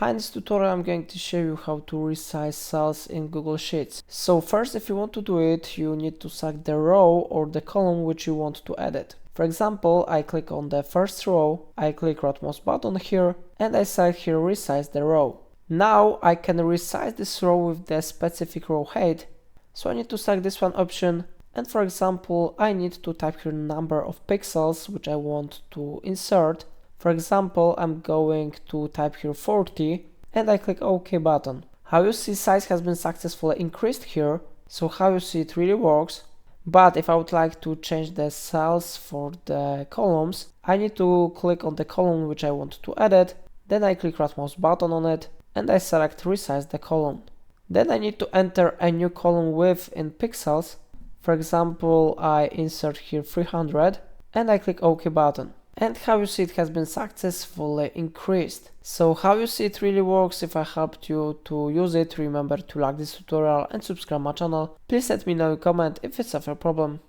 Hi, in this tutorial I'm going to show you how to resize cells in Google Sheets. So first, if you want to do it, you need to select the row or the column which you want to edit. For example, I click on the first row, I click right mouse button here, and I select here resize the row. Now I can resize this row with the specific row height. So I need to select this one option, and for example, I need to type here number of pixels which I want to insert. For example, I'm going to type here 40 and I click OK button. How you see, size has been successfully increased here, so how you see it really works. But if I would like to change the cells for the columns, I need to click on the column which I want to edit, then I click right mouse button on it and I select resize the column. Then I need to enter a new column width in pixels. For example, I insert here 300 and I click OK button. And how you see, it has been successfully increased. So how you see it really works. If I helped you to use it, remember to like this tutorial and subscribe my channel. Please let me know in comment if it's a problem.